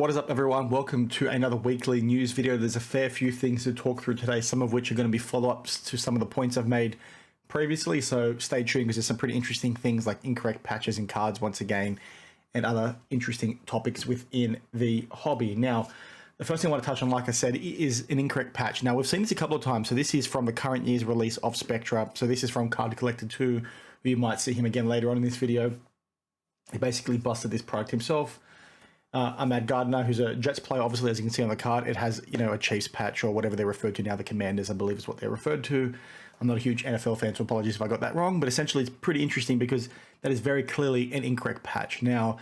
What is up, everyone? Welcome to another weekly news video. There's a fair few things to talk through today, some of which are going to be follow-ups to some of the points I've made previously, so stay tuned because there's some pretty interesting things like incorrect patches in cards once again, and other interesting topics within the hobby. Now, the first thing I want to touch on, like I said, is an incorrect patch. Now, we've seen this a couple of times, so this is from the current year's release of Spectra. So this is from Card Collector 2, who you might see him again later on in this video. He basically busted this product himself. Ahmad Gardner, who's a Jets player, obviously, as you can see on the card, it has, a Chiefs patch or whatever they're referred to now, the Commanders, I believe is what they're referred to. I'm not a huge NFL fan, so apologies if I got that wrong, but essentially it's pretty interesting because that is very clearly an incorrect patch. Now,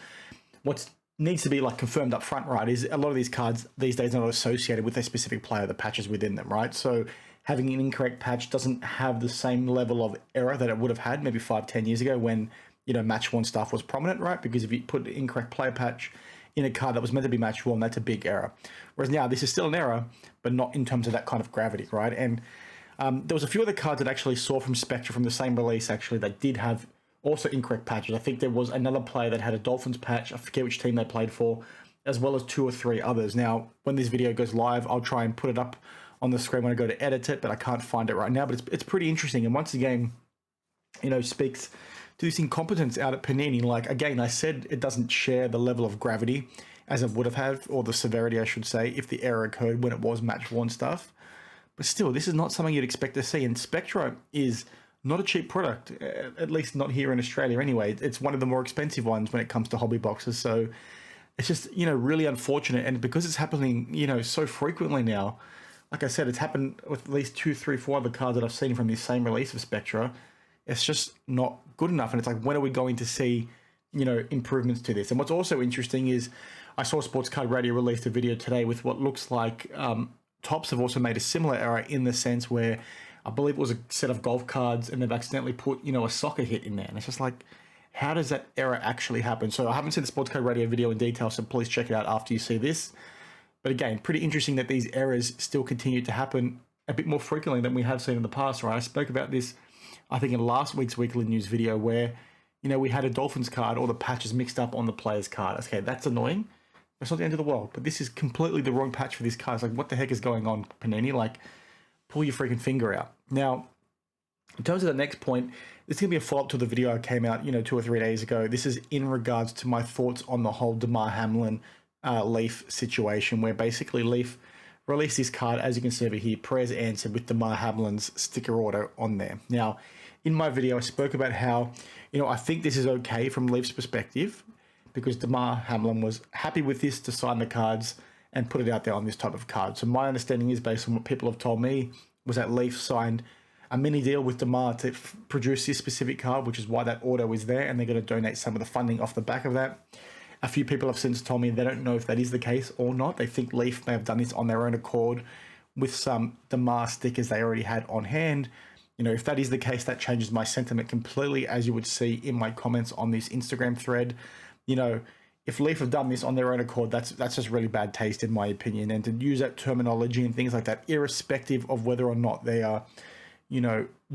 what needs to be confirmed up front, right, is a lot of these cards these days are not associated with a specific player, the patches within them, right? So having an incorrect patch doesn't have the same level of error that it would have had maybe 5-10 years ago when, match worn stuff was prominent, right? Because if you put an incorrect player patch in a card that was meant to be match worn, that's a big error. Whereas now this is still an error, but not in terms of that kind of gravity, right? And there was a few other cards that actually saw from Spectra from the same release actually that did have also incorrect patches. I think there was another player that had a Dolphins patch. I forget which team they played for, as well as 2 or 3 others. Now, when this video goes live, I'll try and put it up on the screen when I go to edit it, but I can't find it right now. But it's pretty interesting. And once again, speaks to this incompetence out at Panini. Again, I said it doesn't share the level of gravity as it would have had, or the severity, I should say, if the error occurred when it was match-worn stuff. But still, this is not something you'd expect to see. And Spectra is not a cheap product, at least not here in Australia anyway. It's one of the more expensive ones when it comes to hobby boxes. So it's just, really unfortunate. And because it's happening, so frequently now, like I said, it's happened with at least 2, 3, 4 other cards that I've seen from this same release of Spectra. It's just not good enough. And it's like, when are we going to see, improvements to this? And what's also interesting is I saw Sports Card Radio released a video today with what looks like Topps have also made a similar error in the sense where I believe it was a set of golf cards and they've accidentally put, a soccer hit in there. And it's just like, how does that error actually happen? So I haven't seen the Sports Card Radio video in detail, so please check it out after you see this. But again, pretty interesting that these errors still continue to happen a bit more frequently than we have seen in the past, right? I spoke about this, I think, in last week's weekly news video where, we had a Dolphins card, all the patches mixed up on the player's card. Okay, that's annoying. That's not the end of the world, but this is completely the wrong patch for this card. It's like, what the heck is going on, Panini? Pull your freaking finger out. Now, in terms of the next point, this is going to be a follow-up to the video I came out, 2 or 3 days ago. This is in regards to my thoughts on the whole Damar Hamlin Leaf situation, where basically Leaf released this card, as you can see over here, prayers answered, with Damar Hamlin's sticker order on there. Now, in my video, I spoke about how, I think this is okay from Leaf's perspective because Damar Hamlin was happy with this to sign the cards and put it out there on this type of card. So my understanding is, based on what people have told me, was that Leaf signed a mini deal with Damar to produce this specific card, which is why that order is there, and they're going to donate some of the funding off the back of that. A few people have since told me they don't know if that is the case or not. They think Leaf may have done this on their own accord with some Damar stickers they already had on hand. If that is the case, that changes my sentiment completely, as you would see in my comments on this Instagram thread. If Leaf have done this on their own accord, that's just really bad taste, in my opinion. And to use that terminology and things like that, irrespective of whether or not they are,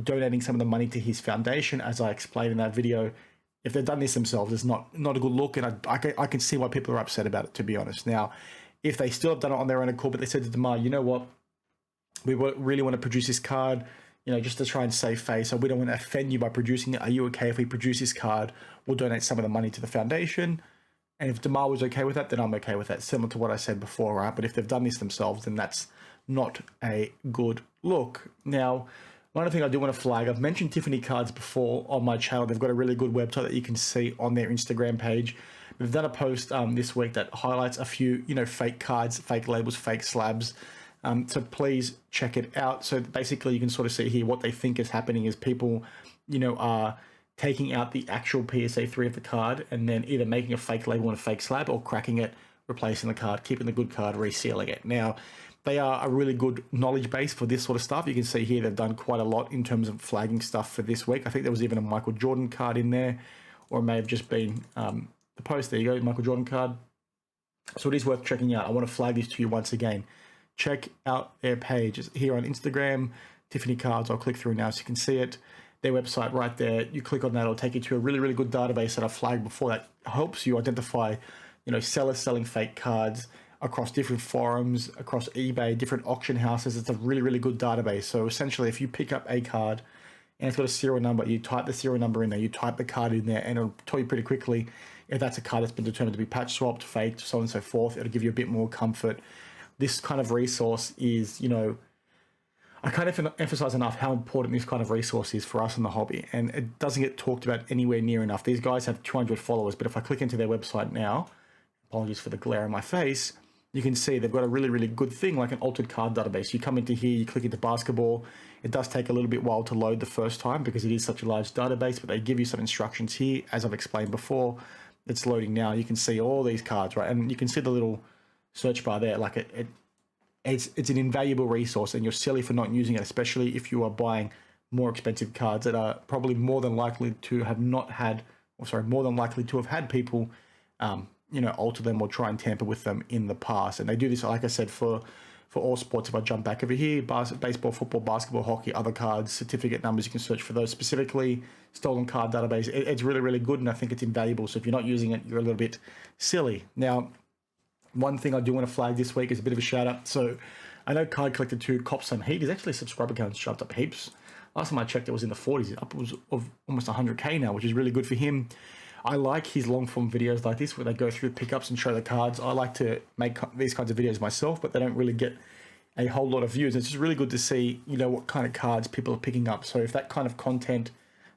donating some of the money to his foundation, as I explained in that video, if they've done this themselves, it's not a good look. And I can see why people are upset about it, to be honest. Now, if they still have done it on their own accord, but they said to Damar, you know what, we really want to produce this card, just to try and save face, so we don't want to offend you by producing it. Are you okay if we produce this card? We'll donate some of the money to the foundation. And if Damar was okay with that, then I'm okay with that, similar to what I said before, right? But if they've done this themselves, then that's not a good look. Now, one other thing I do want to flag, I've mentioned Tiffany Cards before on my channel. They've got a really good website that you can see on their Instagram page. We've done a post this week that highlights a few, fake cards, fake labels, fake slabs. So please check it out. So basically you can sort of see here what they think is happening is people, are taking out the actual PSA 3 of the card and then either making a fake label and a fake slab, or cracking it, replacing the card, keeping the good card, resealing it. Now, they are a really good knowledge base for this sort of stuff. You can see here they've done quite a lot in terms of flagging stuff for this week. I think there was even a Michael Jordan card in there, or it may have just been the post. There you go, Michael Jordan card. So it is worth checking out. I want to flag this to you once again. Check out their page. It's here on Instagram, Tiffany Cards. I'll click through now so you can see it. Their website right there. You click on that, it'll take you to a really, really good database that I flagged before that helps you identify sellers selling fake cards across different forums, across eBay, different auction houses. It's a really, really good database. So essentially, if you pick up a card and it's got a serial number, you type the serial number in there, you type the card in there, and it'll tell you pretty quickly if that's a card that's been determined to be patch swapped, faked, so on and so forth. It'll give you a bit more comfort. This kind of resource is, I can't emphasize enough how important this kind of resource is for us in the hobby, and it doesn't get talked about anywhere near enough. These guys have 200 followers, but if I click into their website now, apologies for the glare on my face, you can see they've got a really, really good thing, like an altered card database. You come into here, you click into basketball. It does take a little bit while to load the first time because it is such a large database, but they give you some instructions here. As I've explained before, it's loading now. You can see all these cards, right? And you can see the little search bar there. Like it's an invaluable resource, and you're silly for not using it, especially if you are buying more expensive cards that are probably more than likely to have had people alter them or try and tamper with them in the past. And they do this, like I said, for all sports. If I jump back over here, baseball, football, basketball, hockey, other cards, certificate numbers, you can search for those specifically. Stolen card database, it's really, really good, and I think it's invaluable. So if you're not using it, you're a little bit silly. Now, one thing I do want to flag this week is a bit of a shout out. So I know Card Collector 2 copped some heat. His actually subscriber count shoved up heaps. Last time I checked, it was in the 40s. Upwards of almost 100K now, which is really good for him. I like his long form videos like this where they go through pickups and show the cards. I like to make these kinds of videos myself, but they don't really get a whole lot of views. It's just really good to see, what kind of cards people are picking up. So if that kind of content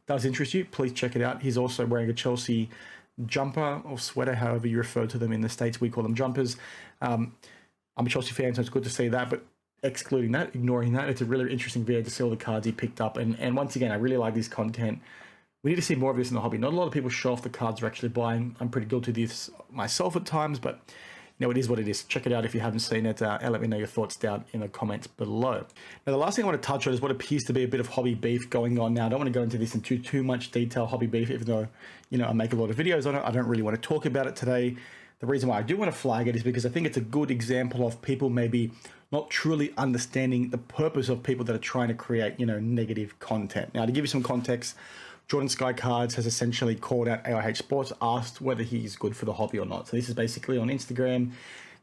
does interest you, please check it out. He's also wearing a Chelsea jumper or sweater, however you refer to them in the States. We call them jumpers. I'm a Chelsea fan, so it's good to see that. But ignoring that, it's a really interesting video to see all the cards he picked up. And once again, I really like this content. We need to see more of this in the hobby. Not a lot of people show off the cards they're actually buying. I'm pretty guilty of this myself at times, but it is what it is. Check it out if you haven't seen it, and let me know your thoughts down in the comments below. Now, the last thing I want to touch on is what appears to be a bit of hobby beef going on now. I don't want to go into this in too much detail, hobby beef, even though, I make a lot of videos on it. I don't really want to talk about it today. The reason why I do want to flag it is because I think it's a good example of people maybe not truly understanding the purpose of people that are trying to create, negative content. Now, to give you some context, Jordan Sky Cards has essentially called out AIH Sports, asked whether he's good for the hobby or not. So this is basically on Instagram.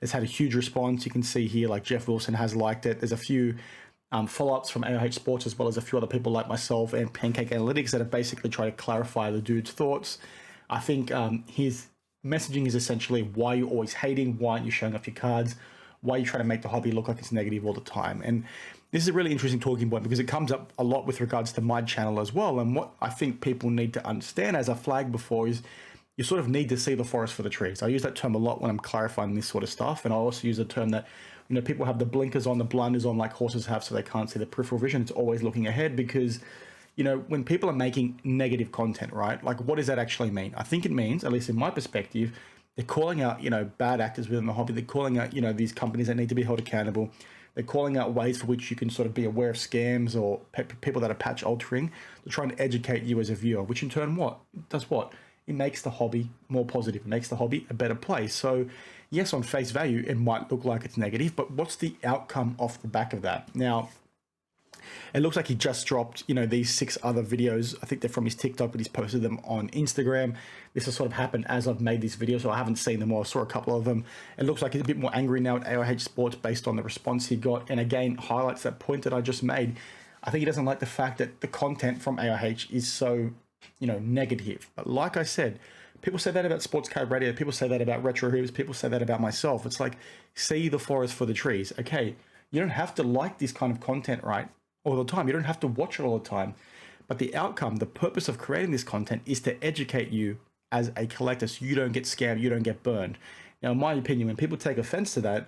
It's had a huge response. You can see here, like Jeff Wilson has liked it. There's a few follow-ups from AIH Sports, as well as a few other people like myself and Pancake Analytics that have basically tried to clarify the dude's thoughts. I think his messaging is essentially, why are you always hating? Why aren't you showing off your cards? Why are you trying to make the hobby look like it's negative all the time? And this is a really interesting talking point because it comes up a lot with regards to my channel as well. And what I think people need to understand, as I flagged before, is you sort of need to see the forest for the trees. I use that term a lot when I'm clarifying this sort of stuff. And I also use a term that, people have the blinkers on, the blinders on like horses have, so they can't see the peripheral vision. It's always looking ahead because, when people are making negative content, right? Like, what does that actually mean? I think it means, at least in my perspective, they're calling out, bad actors within the hobby. They're calling out, these companies that need to be held accountable. They're calling out ways for which you can sort of be aware of scams or people that are patch altering. They're trying to educate you as a viewer, which in turn does what? It makes the hobby more positive. It makes the hobby a better place. So yes, on face value, it might look like it's negative, but what's the outcome off the back of that? Now, it looks like he just dropped, these 6 other videos. I think they're from his TikTok, but he's posted them on Instagram. This has sort of happened as I've made this video, so I haven't seen them all. I saw a couple of them. It looks like he's a bit more angry now at AIH Sports based on the response he got. And again, highlights that point that I just made. I think he doesn't like the fact that the content from AIH is so, negative. But like I said, people say that about Sports Card Radio. People say that about Retro Hoops. People say that about myself. It's like, see the forest for the trees. Okay, you don't have to like this kind of content, right? All the time. You don't have to watch it all the time. But the outcome, the purpose of creating this content is to educate you as a collector so you don't get scammed, you don't get burned. Now, in my opinion, when people take offense to that,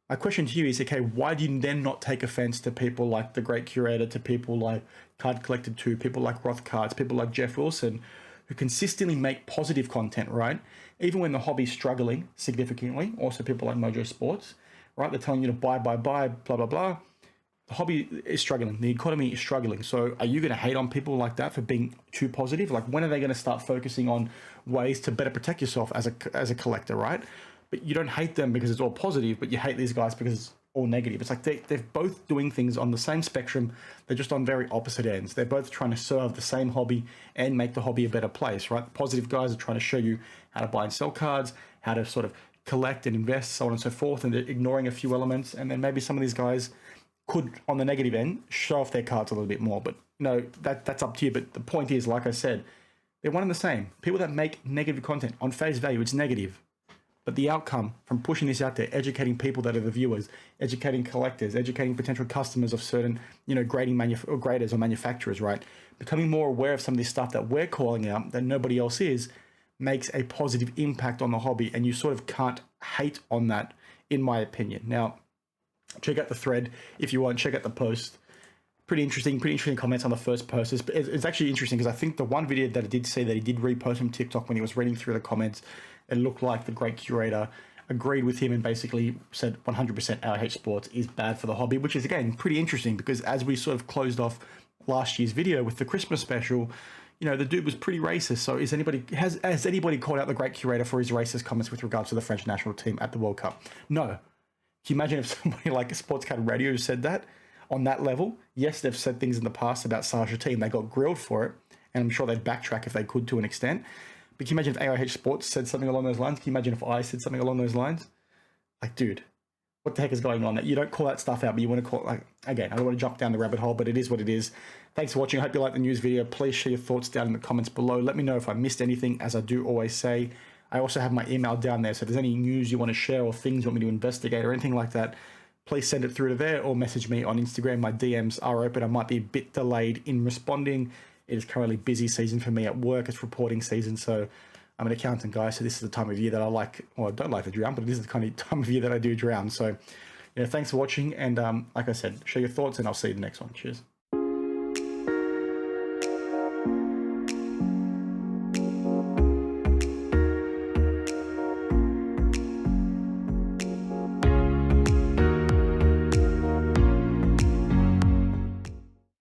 my question to you is, okay, why do you then not take offense to people like The Great Curator, to people like Card Collector 2, people like Roth Cards, people like Jeff Wilson, who consistently make positive content, right? Even when the hobby's struggling significantly, also people like Mojo Sports, right? They're telling you to buy, blah, blah, blah. The hobby is struggling. The economy is struggling. So are you going to hate on people like that for being too positive? Like, when are they going to start focusing on ways to better protect yourself as a collector, right? But you don't hate them because it's all positive, but you hate these guys because it's all negative. It's like they're both doing things on the same spectrum. They're just on very opposite ends. They're both trying to serve the same hobby and make the hobby a better place, right? The positive guys are trying to show you how to buy and sell cards. how to sort of collect and invest, so on and so forth, and they're ignoring a few elements. And then maybe some of these guys could, on the negative end, show off their cards a little bit more. But that's up to you. But the point is, like I said, they're one and the same. People that make negative content, on face value, it's negative. But the outcome from pushing this out there, educating people that are the viewers, educating collectors, educating potential customers of certain, graders or manufacturers, right? Becoming more aware of some of this stuff that we're calling out that nobody else is, makes a positive impact on the hobby. And you sort of can't hate on that, in my opinion. Now, check out the thread if you want. Check out the post. Pretty interesting comments on the first post. It's actually interesting because I think the one video that I did see that he did repost from TikTok, when he was reading through the comments, it looked like the great curator agreed with him and basically said 100% AIH Sports is bad for the hobby, which is, again, pretty interesting because as we sort of closed off last year's video with the Christmas special, the dude was pretty racist. So has anybody called out the great curator for his racist comments with regards to the French national team at the World Cup? No. Can you imagine if somebody like a Sportscat Radio said that on that level? Yes, they've said things in the past about Sarge team. They got grilled for it, and I'm sure they'd backtrack if they could to an extent. But can you imagine if AIH Sports said something along those lines? Can you imagine if I said something along those lines? Like, dude, what the heck is going on? You don't call that stuff out, but you want to call it, again, I don't want to jump down the rabbit hole, but it is what it is. Thanks for watching. I hope you liked the news video. Please share your thoughts down in the comments below. Let me know if I missed anything, as I do always say. I also have my email down there, so if there's any news you want to share or things you want me to investigate or anything like that, please send it through to there or message me on Instagram. My DMs are open. I might be a bit delayed in responding. It is currently busy season for me at work. It's reporting season, so I'm an accountant, guy, so this is the time of year that I like, well, I don't like to drown, but this is the kind of time of year that I do drown. So, thanks for watching, and like I said, share your thoughts, and I'll see you in the next one. Cheers.